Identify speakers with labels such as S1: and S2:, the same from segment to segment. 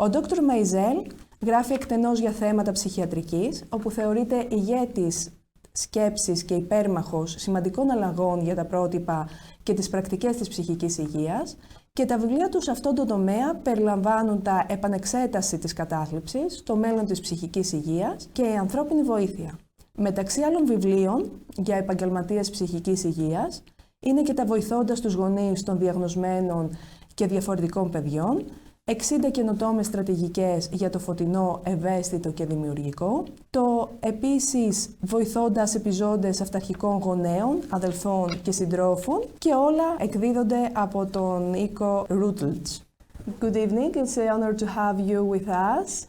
S1: Ο Dr Maisel γράφει εκτενώς για θέματα ψυχιατρικής, όπου θεωρείται ηγέτης σκέψης και υπέρμαχος σημαντικών αλλαγών για τα πρότυπα και τις πρακτικές της ψυχικής υγείας, και τα βιβλία του σε αυτόν τον τομέα περιλαμβάνουν τα «Επανεξέταση της κατάθλιψης», «Το μέλλον της ψυχικής υγείας» και «Η ανθρώπινη βοήθεια». Μεταξύ άλλων βιβλίων για επαγγελματίες ψυχικής υγείας είναι και τα «Βοηθώντας τους γονείς των διαγνωσμένων και διαφορετικών παιδιών», 60 καινοτόμες στρατηγικές για το φωτεινό, ευαίσθητο και δημιουργικό, το επίσης «Βοηθώντας επιζώντες αυταρχικών γονέων, αδελφών και συντρόφων», και όλα εκδίδονται από τον οίκο Routledge. Good evening, it's an honor to have you with us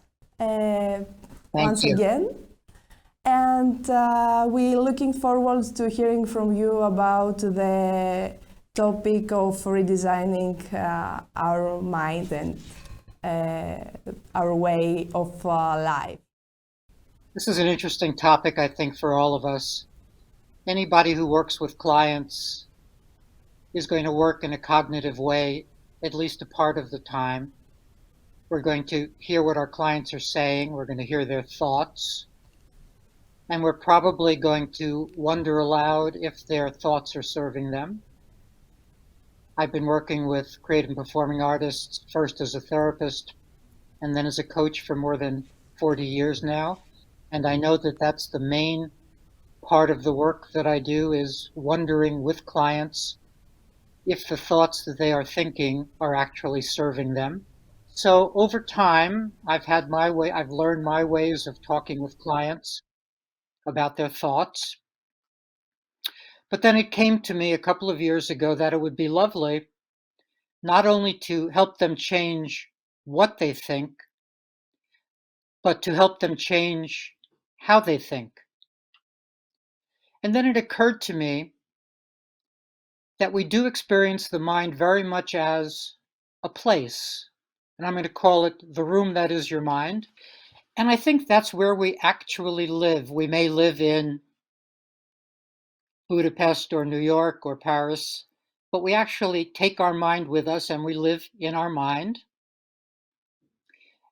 S1: once again. And we're looking forward to hearing from you about the topic of redesigning our mind and our way of life.
S2: This is an interesting topic, I think, for all of us. Anybody who works with clients is going to work in a cognitive way, at least a part of the time. We're going to hear what our clients are saying, we're going to hear their thoughts, and we're probably going to wonder aloud if their thoughts are serving them. I've been working with creative and performing artists, first as a therapist and then as a coach for more than 40 years now. And I know that that's the main part of the work that I do, is wondering with clients if the thoughts that they are thinking are actually serving them. So over time, I've learned my ways of talking with clients about their thoughts. But then it came to me a couple of years ago that it would be lovely not only to help them change what they think, but to help them change how they think. And then it occurred to me that we do experience the mind very much as a place, and I'm going to call it the room that is your mind. And I think that's where we actually live. We may live in Budapest or New York or Paris, but we actually take our mind with us and we live in our mind.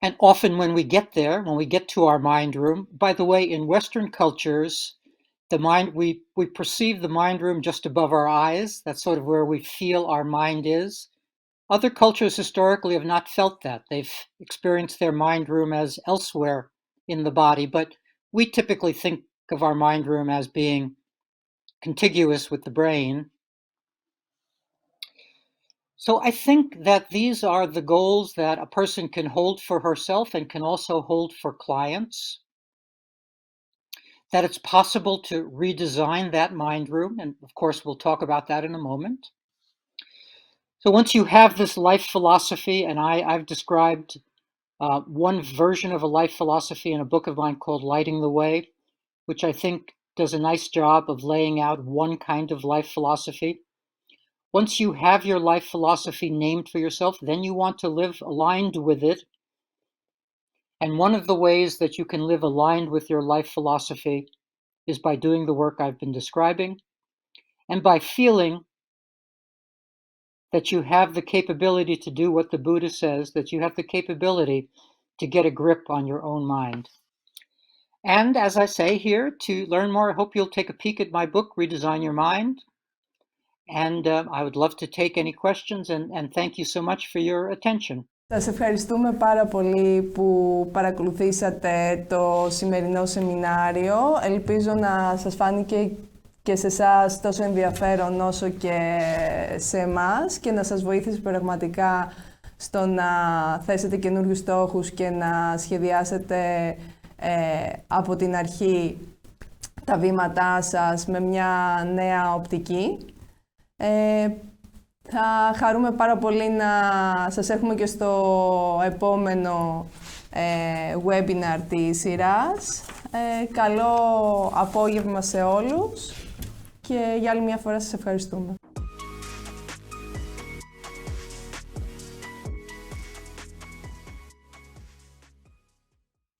S2: And often when we get there, when we get to our mind room, by the way, in Western cultures, we perceive the mind room just above our eyes. That's sort of where we feel our mind is. Other cultures historically have not felt that. They've experienced their mind room as elsewhere in the body, but we typically think of our mind room as being contiguous with the brain. So I think that these are the goals that a person can hold for herself and can also hold for clients. That it's possible to redesign that mind room, and of course we'll talk about that in a moment. So once you have this life philosophy, and I've described one version of a life philosophy in a book of mine called Lighting the Way, which I think does a nice job of laying out one kind of life philosophy. Once you have your life philosophy named for yourself, then you want to live aligned with it. And one of the ways that you can live aligned with your life philosophy is by doing the work I've been describing, and by feeling that you have the capability to do what the Buddha says, that you have the capability to get a grip on your own mind. And as I say here, to learn more, I hope you'll take a peek at my book, Redesign Your Mind. And I would love to take any questions, and thank you so much for your attention.
S1: Σας ευχαριστούμε πάρα πολύ που παρακολουθήσατε το σημερινό σεμινάριο. Ελπίζω να σας φάνηκε και σε εσάς τόσο ενδιαφέρον όσο και σε εμάς και να σας βοήθησε πραγματικά στο να θέσετε καινούριους στόχους και να σχεδιάσετε από την αρχή τα βήματά σας με μια νέα οπτική. Θα χαρούμε πάρα πολύ να σας έχουμε και στο επόμενο webinar της σειράς. Καλό απόγευμα σε όλους και για άλλη μια φορά σας ευχαριστούμε.